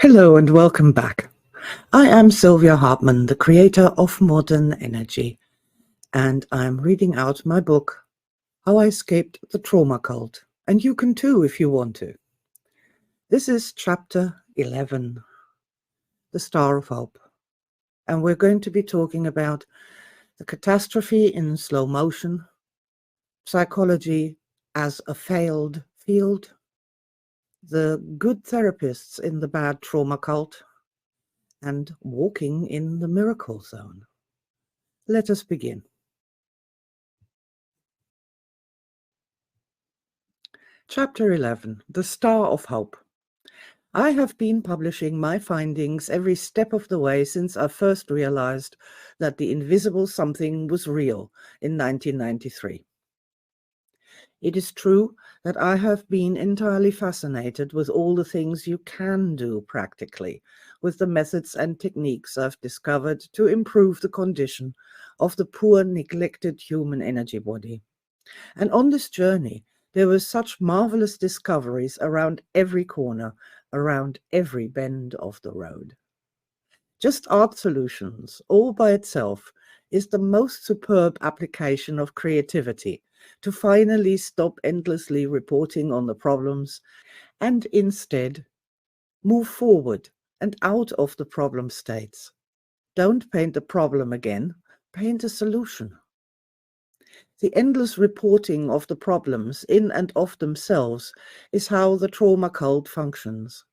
Hello and welcome back. I am Silvia Hartmann, the creator of Modern Energy, and I'm reading out my book, How I Escaped the Trauma Cult, and you can too if you want to. This is chapter 11, The Star of Hope, and we're going to be talking about the catastrophe in slow motion, psychology as a failed field, the good therapists in the bad trauma cult, and walking in the miracle zone. Let us begin. Chapter 11, The Star of Hope. I have been publishing my findings every step of the way since I first realized that the invisible something was real in 1993. It is true that I have been entirely fascinated with all the things you can do practically, with the methods and techniques I've discovered to improve the condition of the poor, neglected human energy body. And on this journey, there were such marvelous discoveries around every corner, around every bend of the road. Just Art Solutions, all by itself, is the most superb application of creativity to finally stop endlessly reporting on the problems and instead move forward and out of the problem states. Don't paint the problem again, paint a solution. The endless reporting of the problems in and of themselves is how the trauma cult functions.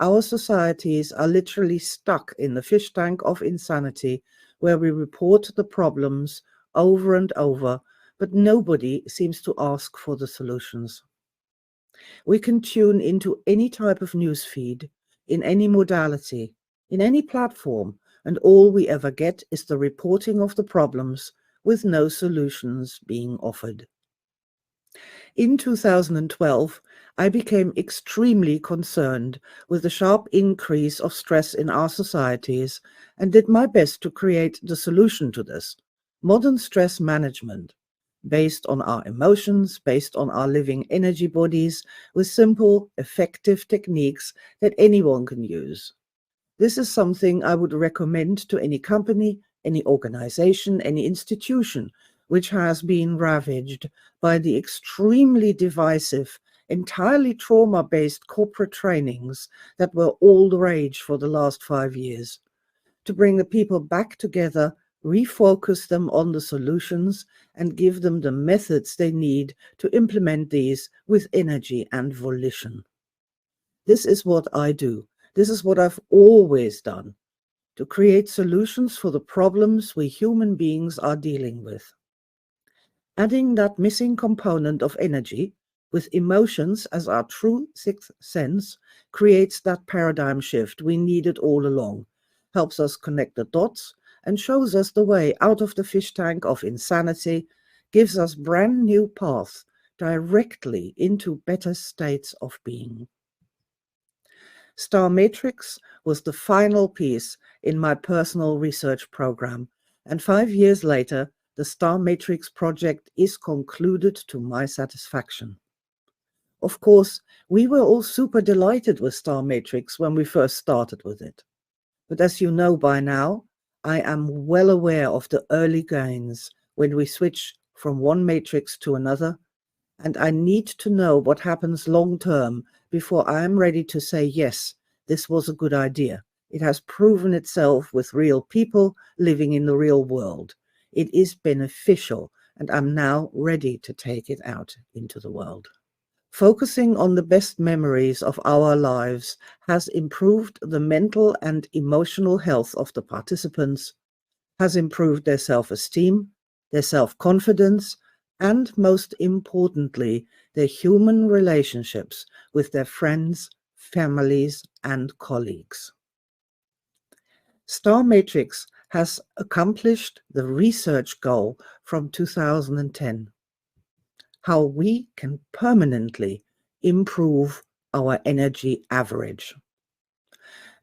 Our societies are literally stuck in the fish tank of insanity, where we report the problems over and over, but nobody seems to ask for the solutions. We can tune into any type of news feed, in any modality, in any platform, and all we ever get is the reporting of the problems, with no solutions being offered. In 2012, I became extremely concerned with the sharp increase of stress in our societies and did my best to create the solution to this, modern stress management, based on our emotions, based on our living energy bodies, with simple, effective techniques that anyone can use. This is something I would recommend to any company, any organization, any institution which has been ravaged by the extremely divisive, entirely trauma-based corporate trainings that were all the rage for the last 5 years. To bring the people back together, refocus them on the solutions, and give them the methods they need to implement these with energy and volition. This is what I do. This is what I've always done, to create solutions for the problems we human beings are dealing with. Adding that missing component of energy, with emotions as our true sixth sense, creates that paradigm shift we needed all along, helps us connect the dots, and shows us the way out of the fish tank of insanity, gives us brand new paths directly into better states of being. Star Matrix was the final piece in my personal research program, and 5 years later, the Star Matrix project is concluded to my satisfaction. Of course, we were all super delighted with Star Matrix when we first started with it. But as you know by now, I am well aware of the early gains when we switch from one matrix to another, and I need to know what happens long term before I am ready to say, yes, this was a good idea. It has proven itself with real people living in the real world. It is beneficial, and I'm now ready to take it out into the world. Focusing on the best memories of our lives has improved the mental and emotional health of the participants, has improved their self-esteem, their self-confidence, and most importantly, their human relationships with their friends, families, and colleagues. Star Matrix has accomplished the research goal from 2010, how we can permanently improve our energy average.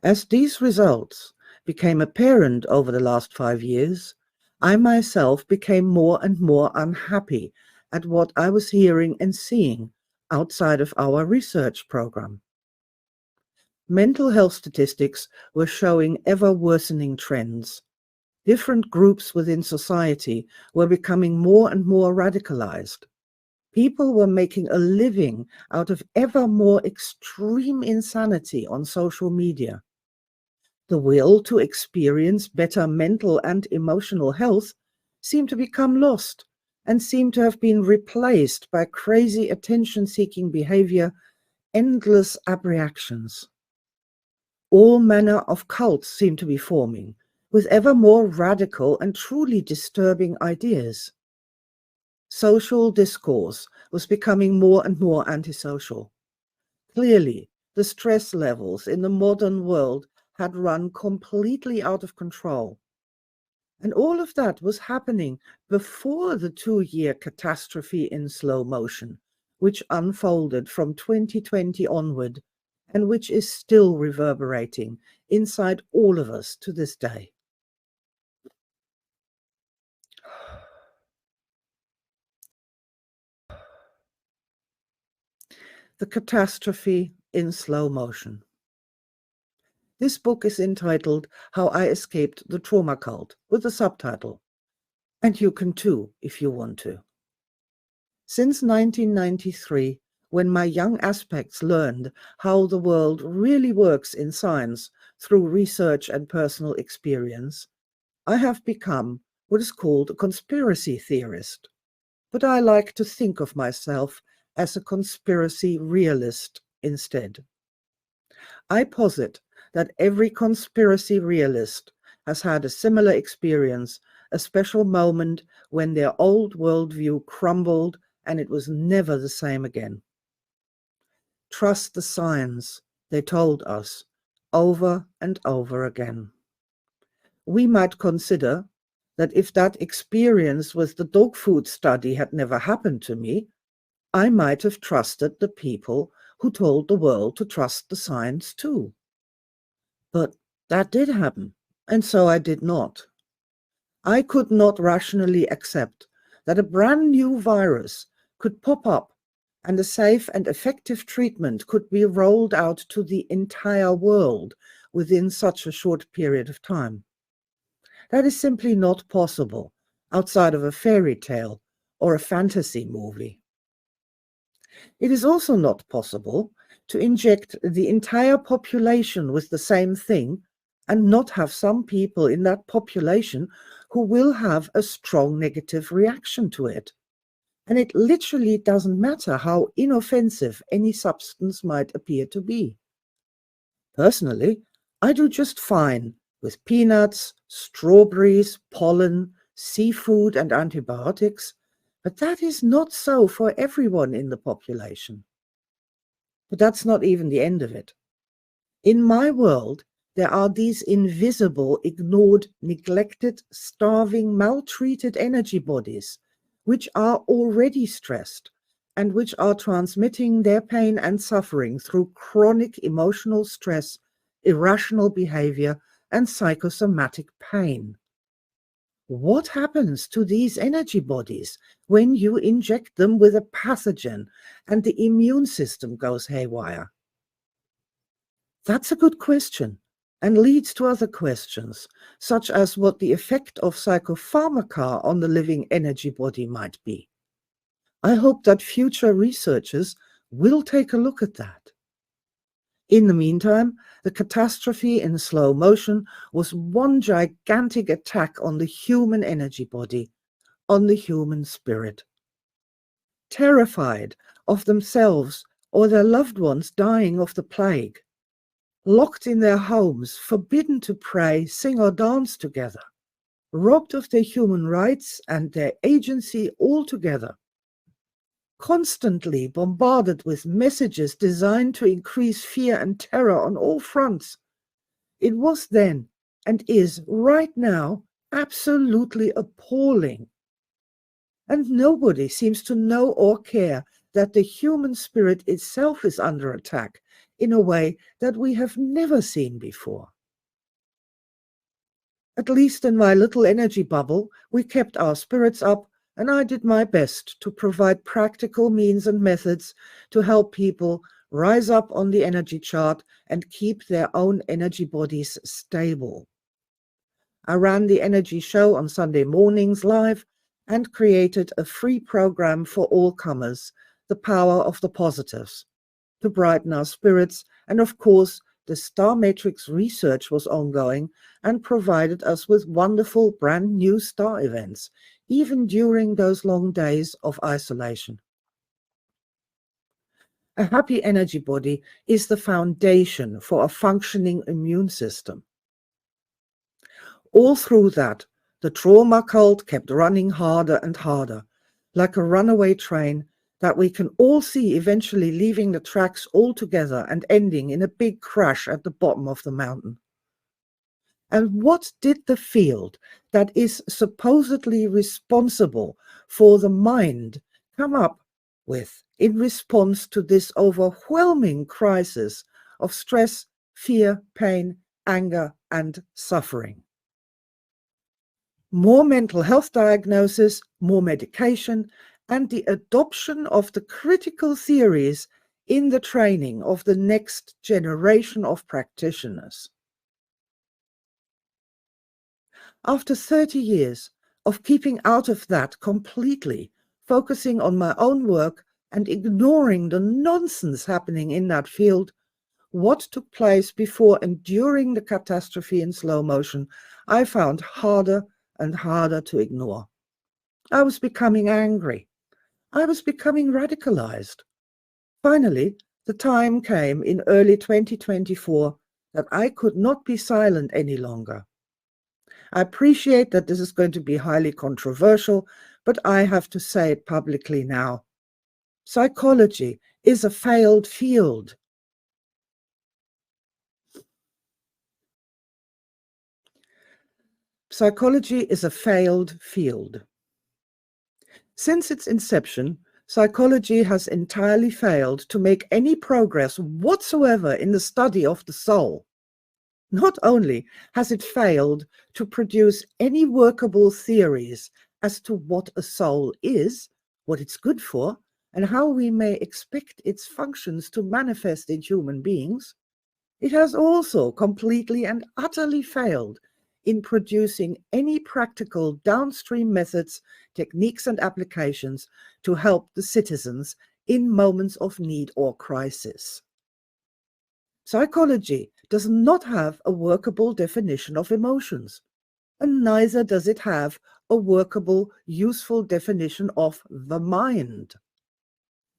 As these results became apparent over the last 5 years, I myself became more and more unhappy at what I was hearing and seeing outside of our research program. Mental health statistics were showing ever worsening trends. Different groups within society were becoming more and more radicalized. People were making a living out of ever more extreme insanity on social media. The will to experience better mental and emotional health seemed to become lost and seemed to have been replaced by crazy attention-seeking behavior, endless abreactions. All manner of cults seemed to be forming, with ever more radical and truly disturbing ideas. Social discourse was becoming more and more antisocial. Clearly, the stress levels in the modern world had run completely out of control. And all of that was happening before the 2-year catastrophe in slow motion, which unfolded from 2020 onward and which is still reverberating inside all of us to this day. The Catastrophe in Slow Motion. This book is entitled How I Escaped the Trauma Cult, with a subtitle. And you can too, if you want to. Since 1993, when my young aspects learned how the world really works in science through research and personal experience, I have become what is called a conspiracy theorist. But I like to think of myself as a conspiracy realist instead. I posit that every conspiracy realist has had a similar experience, a special moment when their old worldview crumbled and it was never the same again. Trust the science, they told us, over and over again. We might consider that if that experience with the dog food study had never happened to me, I might have trusted the people who told the world to trust the science too. But that did happen, and so I did not. I could not rationally accept that a brand new virus could pop up and a safe and effective treatment could be rolled out to the entire world within such a short period of time. That is simply not possible outside of a fairy tale or a fantasy movie. It is also not possible to inject the entire population with the same thing and not have some people in that population who will have a strong negative reaction to it. And it literally doesn't matter how inoffensive any substance might appear to be. Personally, I do just fine with peanuts, strawberries, pollen, seafood, and antibiotics, but that is not so for everyone in the population. But that's not even the end of it. In my world, there are these invisible, ignored, neglected, starving, maltreated energy bodies, which are already stressed and which are transmitting their pain and suffering through chronic emotional stress, irrational behavior, and psychosomatic pain. What happens to these energy bodies when you inject them with a pathogen and the immune system goes haywire? That's a good question and leads to other questions, such as what the effect of psychopharmaca on the living energy body might be. I hope that future researchers will take a look at that. In the meantime, the catastrophe in slow motion was one gigantic attack on the human energy body, on the human spirit. Terrified of themselves or their loved ones dying of the plague, locked in their homes, forbidden to pray, sing or dance together, robbed of their human rights and their agency altogether, constantly bombarded with messages designed to increase fear and terror on all fronts. It was then, and is right now, absolutely appalling. And nobody seems to know or care that the human spirit itself is under attack in a way that we have never seen before. At least in my little energy bubble, we kept our spirits up, and I did my best to provide practical means and methods to help people rise up on the energy chart and keep their own energy bodies stable. I ran the energy show on Sunday mornings live and created a free program for all comers, The Power of the Positives, to brighten our spirits. And of course, the Star Matrix research was ongoing and provided us with wonderful brand new star events, even during those long days of isolation. A happy energy body is the foundation for a functioning immune system. All through that, the trauma cult kept running harder and harder, like a runaway train that we can all see eventually leaving the tracks altogether and ending in a big crash at the bottom of the mountain. And what did the field that is supposedly responsible for the mind come up with in response to this overwhelming crisis of stress, fear, pain, anger, and suffering? More mental health diagnosis, more medication, and the adoption of the critical theories in the training of the next generation of practitioners. After 30 years of keeping out of that completely, focusing on my own work and ignoring the nonsense happening in that field, what took place before and during the catastrophe in slow motion, I found harder and harder to ignore. I was becoming angry. I was becoming radicalized. Finally, the time came in early 2024 that I could not be silent any longer. I appreciate that this is going to be highly controversial, but I have to say it publicly now. Psychology is a failed field. Psychology is a failed field. Since its inception, psychology has entirely failed to make any progress whatsoever in the study of the soul. Not only has it failed to produce any workable theories as to what a soul is, what it's good for, and how we may expect its functions to manifest in human beings, it has also completely and utterly failed in producing any practical downstream methods, techniques, and applications to help the citizens in moments of need or crisis. Psychology does not have a workable definition of emotions, and neither does it have a workable, useful definition of the mind.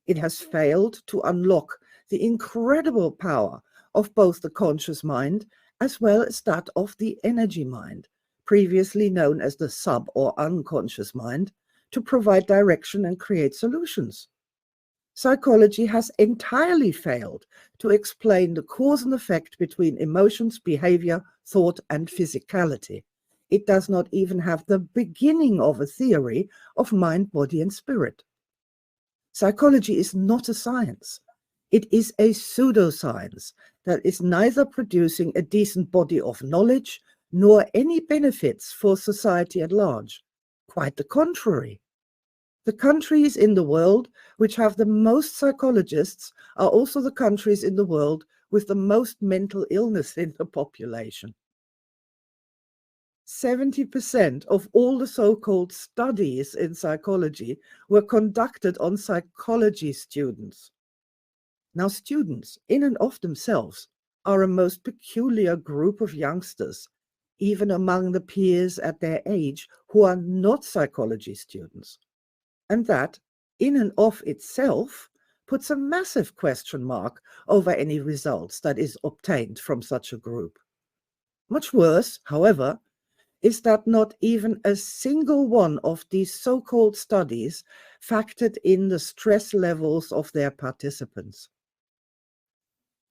It has failed to unlock the incredible power of both the conscious mind as well as that of the energy mind, previously known as the sub or unconscious mind, to provide direction and create solutions. Psychology has entirely failed to explain the cause and effect between emotions, behavior, thought, and physicality. It does not even have the beginning of a theory of mind, body, and spirit. Psychology is not a science. It is a pseudoscience that is neither producing a decent body of knowledge nor any benefits for society at large. Quite the contrary. The countries in the world which have the most psychologists are also the countries in the world with the most mental illness in the population. 70% of all the so-called studies in psychology were conducted on psychology students. Now, students, in and of themselves, are a most peculiar group of youngsters, even among the peers at their age who are not psychology students. And that, in and of itself, puts a massive question mark over any results that is obtained from such a group. Much worse, however, is that not even a single one of these so-called studies factored in the stress levels of their participants.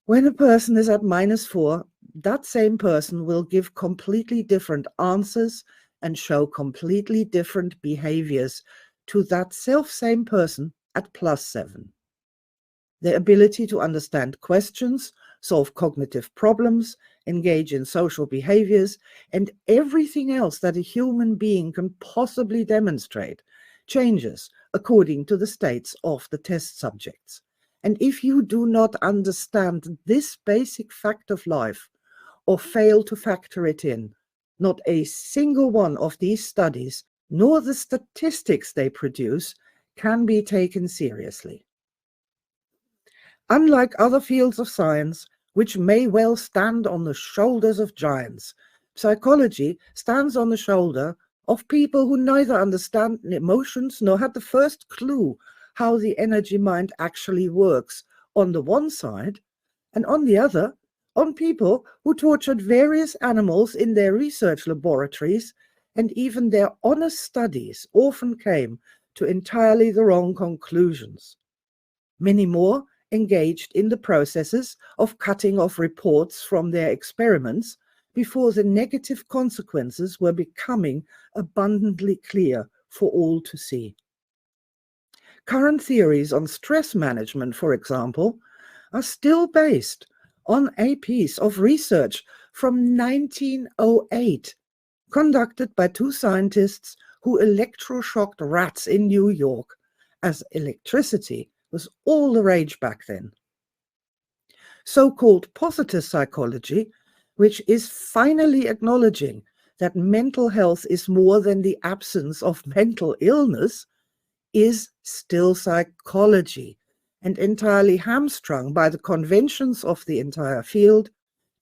When a person is at -4, that same person will give completely different answers and show completely different behaviors to that self-same person at +7. The ability to understand questions, solve cognitive problems, engage in social behaviors, and everything else that a human being can possibly demonstrate changes according to the states of the test subjects. And if you do not understand this basic fact of life or fail to factor it in, not a single one of these studies, nor the statistics they produce, can be taken seriously. Unlike other fields of science, which may well stand on the shoulders of giants, psychology stands on the shoulder of people who neither understand emotions nor had the first clue how the energy mind actually works on the one side, and on the other, on people who tortured various animals in their research laboratories, and even their honest studies often came to entirely the wrong conclusions. Many more engaged in the processes of cutting off reports from their experiments before the negative consequences were becoming abundantly clear for all to see. Current theories on stress management, for example, are still based on a piece of research from 1908 conducted by two scientists who electroshocked rats in New York, as electricity was all the rage back then. So-called positive psychology, which is finally acknowledging that mental health is more than the absence of mental illness, is still psychology and entirely hamstrung by the conventions of the entire field,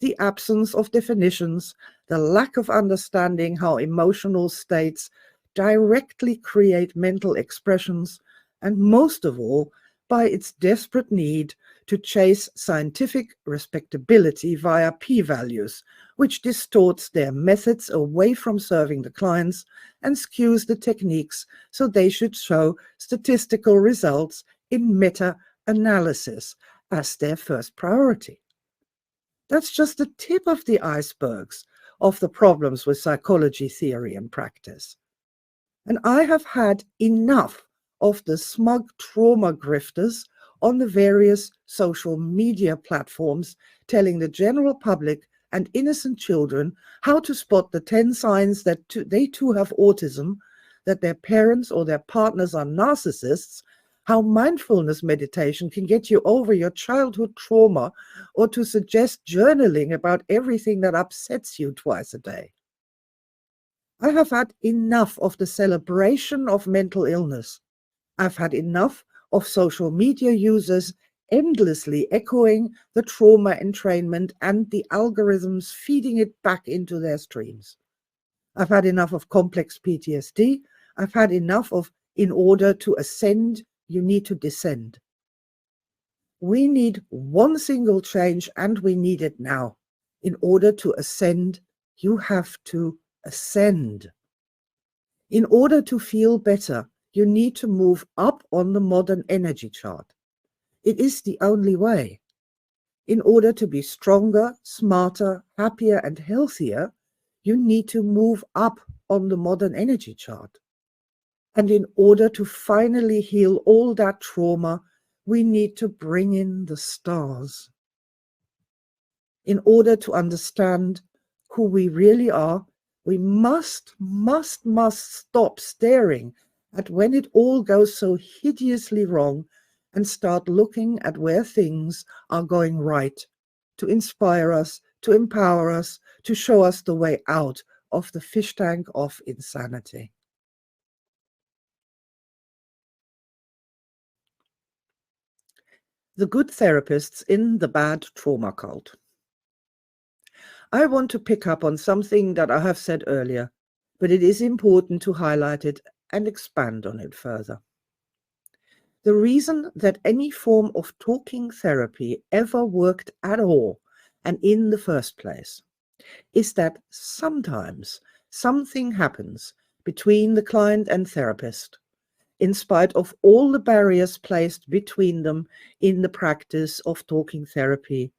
the absence of definitions, the lack of understanding how emotional states directly create mental expressions, and most of all, by its desperate need to chase scientific respectability via p-values, which distorts their methods away from serving the clients and skews the techniques so they should show statistical results in meta-analysis as their first priority. That's just the tip of the icebergs of the problems with psychology theory and practice. And I have had enough of the smug trauma grifters on the various social media platforms telling the general public and innocent children how to spot the 10 signs that they too have autism, that their parents or their partners are narcissists, how mindfulness meditation can get you over your childhood trauma, or to suggest journaling about everything that upsets you twice a day. I have had enough of the celebration of mental illness. I've had enough of social media users endlessly echoing the trauma entrainment and the algorithms feeding it back into their streams. I've had enough of complex PTSD. I've had enough of in order to ascend, you need to descend. We need one single change, and we need it now. In order to ascend, you have to ascend. In order to feel better, you need to move up on the modern energy chart. It is the only way. In order to be stronger, smarter, happier, and healthier, you need to move up on the modern energy chart. And in order to finally heal all that trauma, we need to bring in the stars. In order to understand who we really are, we must stop staring at when it all goes so hideously wrong and start looking at where things are going right, to inspire us, to empower us, to show us the way out of the fish tank of insanity. The good therapists in the bad trauma cult. I want to pick up on something that I have said earlier, but it is important to highlight it and expand on it further. The reason that any form of talking therapy ever worked at all, and in the first place, is that sometimes something happens between the client and therapist, in spite of all the barriers placed between them in the practice of talking therapy,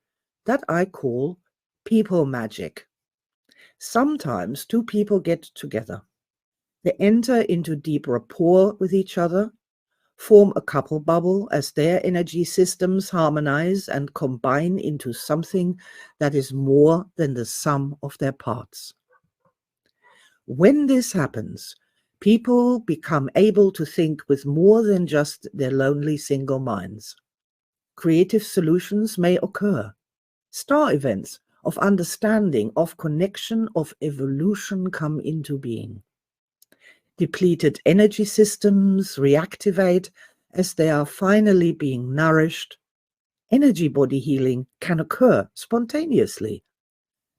that I call people magic. Sometimes two people get together. They enter into deep rapport with each other, form a couple bubble as their energy systems harmonize and combine into something that is more than the sum of their parts. When this happens, people become able to think with more than just their lonely single minds. Creative solutions may occur. Star events of understanding, of connection, of evolution come into being. Depleted energy systems reactivate as they are finally being nourished. Energy body healing can occur spontaneously.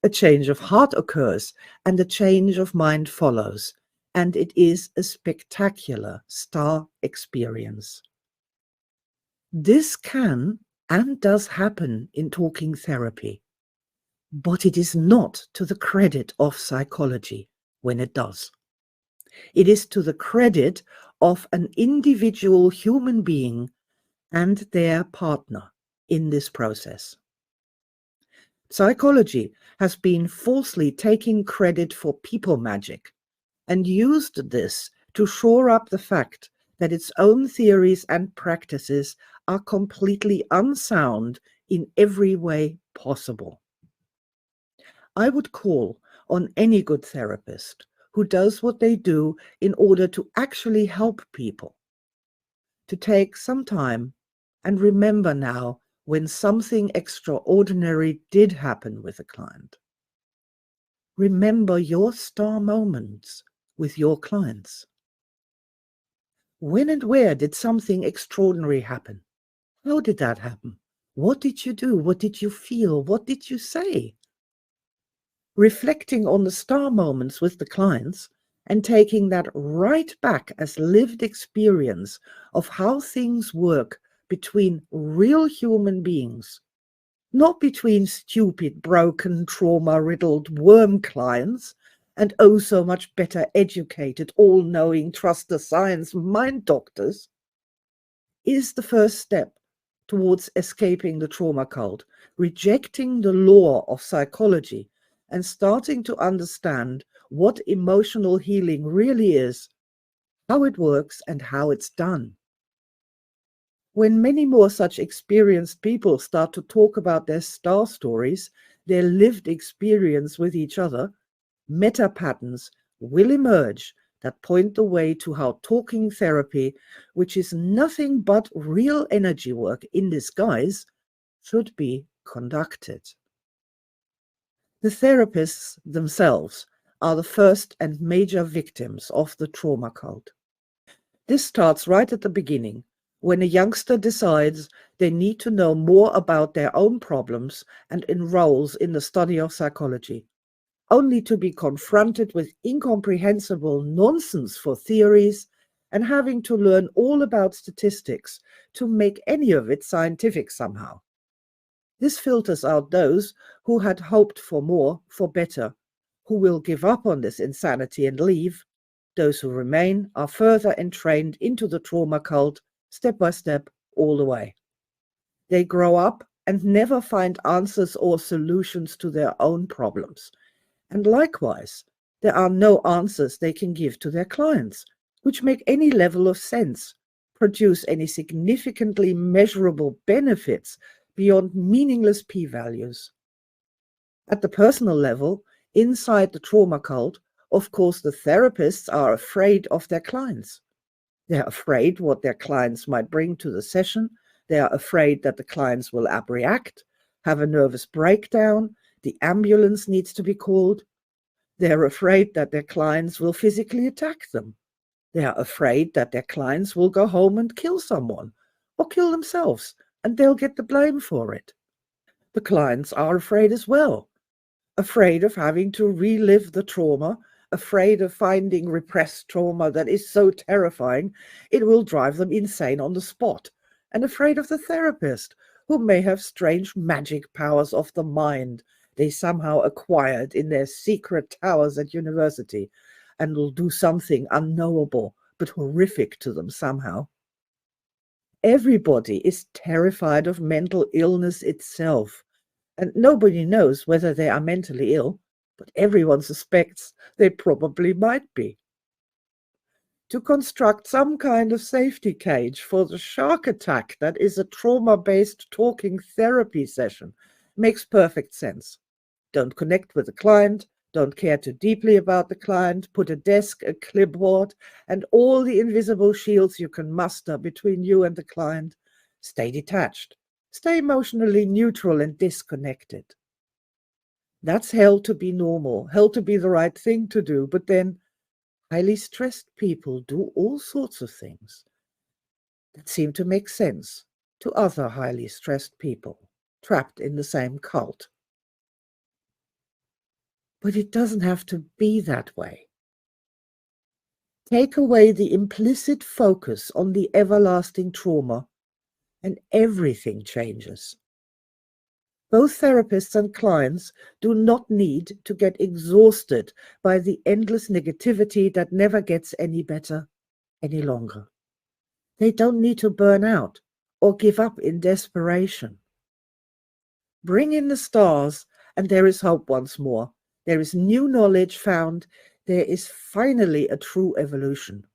A change of heart occurs and a change of mind follows, and it is a spectacular star experience. This can and does happen in talking therapy, but it is not to the credit of psychology when it does. It is to the credit of an individual human being and their partner in this process. Psychology has been falsely taking credit for people magic and used this to shore up the fact that its own theories and practices are completely unsound in every way possible. I would call on any good therapist who does what they do in order to actually help people to take some time and remember now when something extraordinary did happen with a client. Remember your star moments with your clients. When and where did something extraordinary happen? How did that happen? What did you do? What did you feel? What did you say? Reflecting on the star moments with the clients and taking that right back as lived experience of how things work between real human beings, not between stupid, broken, trauma-riddled worm clients and oh so much better educated, all-knowing, trust the science mind doctors, is the first step towards escaping the trauma cult, rejecting the law of psychology and starting to understand what emotional healing really is, how it works, and how it's done. When many more such experienced people start to talk about their star stories, their lived experience with each other, meta patterns will emerge that point the way to how talking therapy, which is nothing but real energy work in disguise, should be conducted. The therapists themselves are the first and major victims of the trauma cult. This starts right at the beginning, when a youngster decides they need to know more about their own problems and enrolls in the study of psychology, only to be confronted with incomprehensible nonsense for theories and having to learn all about statistics to make any of it scientific somehow. This filters out those who had hoped for more, for better, who will give up on this insanity and leave. Those who remain are further entrained into the trauma cult, step by step, all the way. They grow up and never find answers or solutions to their own problems. And likewise, there are no answers they can give to their clients, which make any level of sense, produce any significantly measurable benefits beyond meaningless p-values. At the personal level, inside the trauma cult, of course, the therapists are afraid of their clients. They're afraid what their clients might bring to the session. They are afraid that the clients will abreact, have a nervous breakdown, the ambulance needs to be called. They're afraid that their clients will physically attack them. They are afraid that their clients will go home and kill someone or kill themselves, and they'll get the blame for it. The clients are afraid as well, afraid of having to relive the trauma, afraid of finding repressed trauma that is so terrifying it will drive them insane on the spot, and afraid of the therapist, who may have strange magic powers of the mind they somehow acquired in their secret towers at university, and will do something unknowable but horrific to them somehow. Everybody is terrified of mental illness itself, and nobody knows whether they are mentally ill, but everyone suspects they probably might be. To construct some kind of safety cage for the shark attack that is a trauma-based talking therapy session makes perfect sense. Don't connect with the client, don't care too deeply about the client, put a desk, a clipboard, and all the invisible shields you can muster between you and the client. Stay detached. Stay emotionally neutral and disconnected. That's held to be normal, held to be the right thing to do. But then highly stressed people do all sorts of things that seem to make sense to other highly stressed people trapped in the same cult. But it doesn't have to be that way. Take away the implicit focus on the everlasting trauma, and everything changes. Both therapists and clients do not need to get exhausted by the endless negativity that never gets any better any longer. They don't need to burn out or give up in desperation. Bring in the stars, and there is hope once more. There is new knowledge found. There is finally a true evolution.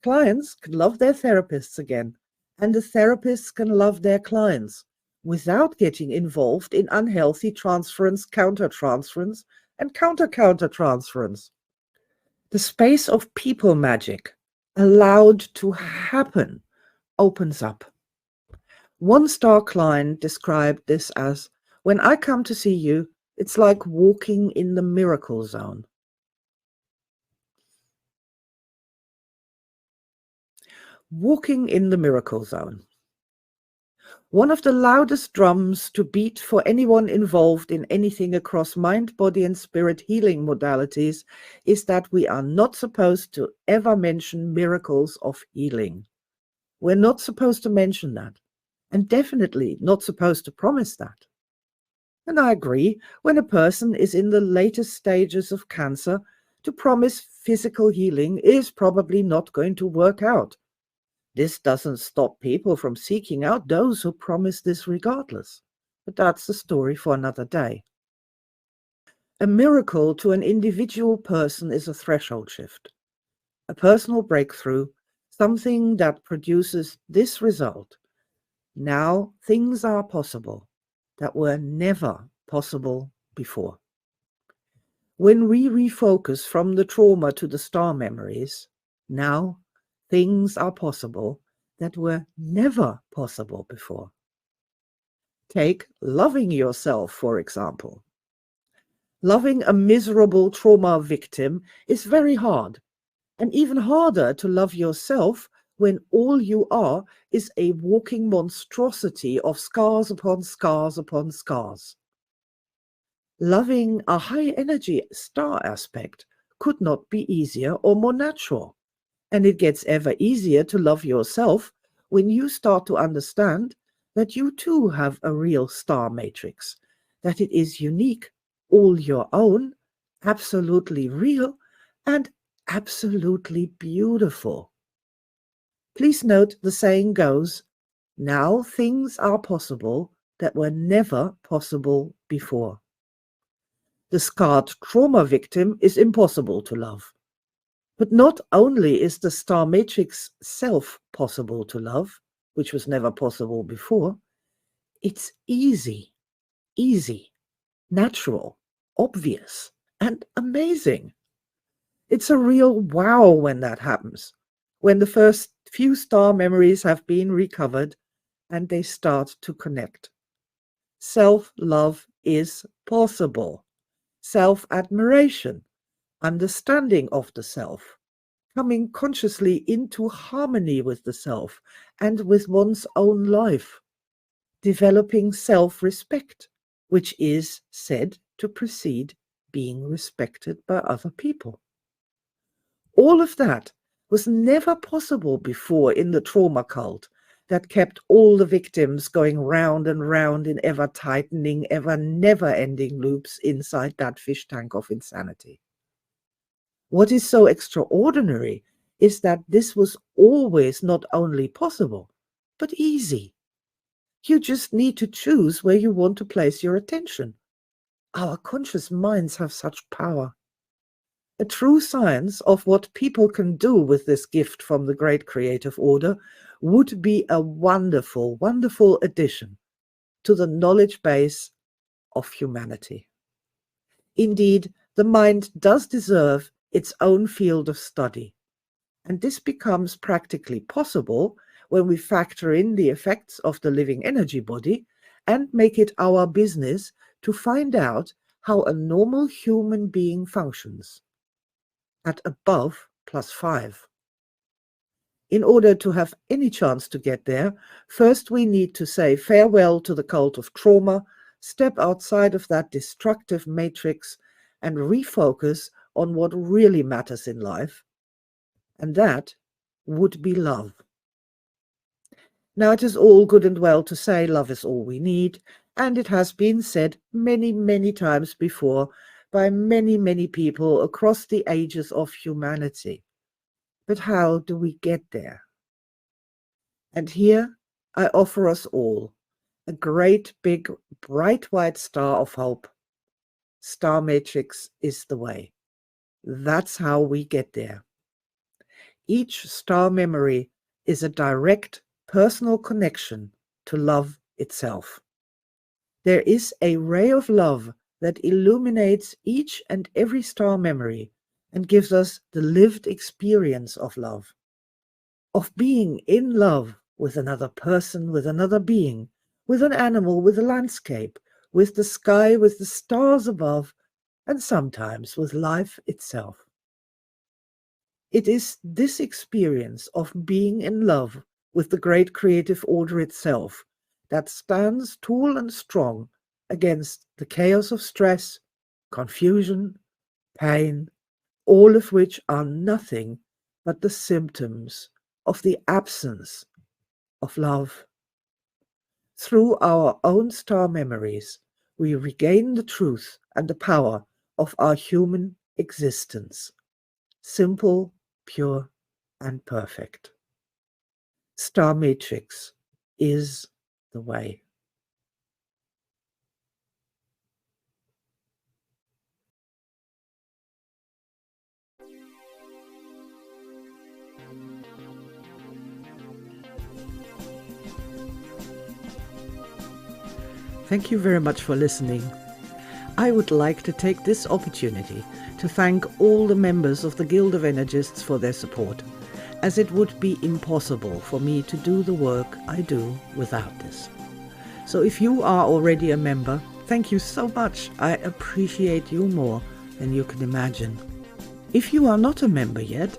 Clients can love their therapists again, and the therapists can love their clients without getting involved in unhealthy transference, countertransference, and counter-countertransference. The space of people magic allowed to happen opens up. One star client described this as, "When I come to see you, it's like walking in the miracle zone." Walking in the miracle zone. One of the loudest drums to beat for anyone involved in anything across mind, body, and spirit healing modalities is that we are not supposed to ever mention miracles of healing. We're not supposed to mention that, and definitely not supposed to promise that. And I agree, when a person is in the latest stages of cancer, to promise physical healing is probably not going to work out. This doesn't stop people from seeking out those who promise this regardless. But that's a story for another day. A miracle to an individual person is a threshold shift, a personal breakthrough, something that produces this result. Now things are possible that were never possible before. When we refocus from the trauma to the star memories, now things are possible that were never possible before. Take loving yourself, for example. Loving a miserable trauma victim is very hard, and even harder to love yourself when all you are is a walking monstrosity of scars upon scars upon scars. Loving a high energy star aspect could not be easier or more natural. And it gets ever easier to love yourself when you start to understand that you too have a real star matrix, that it is unique, all your own, absolutely real, and absolutely beautiful. Please note the saying goes, now things are possible that were never possible before. The scarred trauma victim is impossible to love. But not only is the star matrix self possible to love, which was never possible before, it's easy, natural, obvious, and amazing. It's a real wow when that happens, when the first few star memories have been recovered and they start to connect. Self-love is possible. Self-admiration, understanding of the self, coming consciously into harmony with the self and with one's own life, developing self-respect, which is said to precede being respected by other people. All of that was never possible before in the trauma cult that kept all the victims going round and round in ever tightening, ever never-ending loops inside that fish tank of insanity. What is so extraordinary is that this was always not only possible, but easy. You just need to choose where you want to place your attention. Our conscious minds have such power. A true science of what people can do with this gift from the great creative order would be a wonderful, wonderful addition to the knowledge base of humanity. Indeed, the mind does deserve its own field of study, and this becomes practically possible when we factor in the effects of the living energy body and make it our business to find out how a normal human being functions at above +5. In order to have any chance to get there, first we need to say farewell to the cult of trauma, step outside of that destructive matrix, and refocus on what really matters in life, and that would be love. Now, it is all good and well to say love is all we need, and it has been said many, many times before by many, many people across the ages of humanity. But how do we get there? And here I offer us all a great big bright white star of hope. Star matrix is the way. That's how we get there. Each star memory is a direct personal connection to love itself. There is a ray of love that illuminates each and every star memory and gives us the lived experience of love, of being in love with another person, with another being, with an animal, with a landscape, with the sky, with the stars above, and sometimes with life itself. It is this experience of being in love with the great creative order itself that stands tall and strong against the chaos of stress, confusion, pain, all of which are nothing but the symptoms of the absence of love. Through our own star memories, we regain the truth and the power of our human existence. Simple, pure, and perfect. Star matrix is the way. Thank you very much for listening. I would like to take this opportunity to thank all the members of the Guild of Energists for their support, as it would be impossible for me to do the work I do without this. So if you are already a member, thank you so much. I appreciate you more than you can imagine. If you are not a member yet,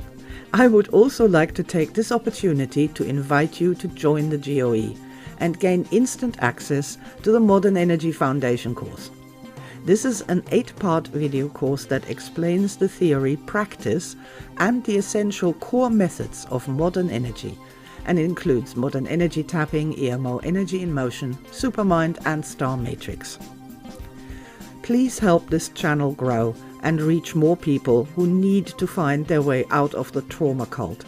I would also like to take this opportunity to invite you to join the GOE and gain instant access to the Modern Energy Foundation course. This is an 8-part video course that explains the theory, practice, and the essential core methods of modern energy, and includes modern energy tapping, EMO energy in motion, supermind, and star matrix. Please help this channel grow and reach more people who need to find their way out of the trauma cult.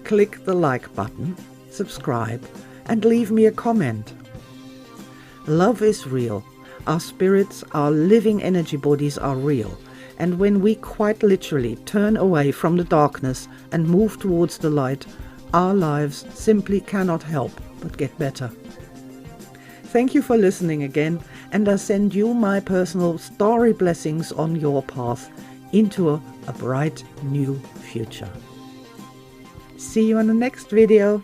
Click the like button, subscribe, and leave me a comment. Love is real. Our spirits, our living energy bodies are real. And when we quite literally turn away from the darkness and move towards the light, our lives simply cannot help but get better. Thank you for listening again, and I send you my personal starry blessings on your path into a bright new future. See you on the next video.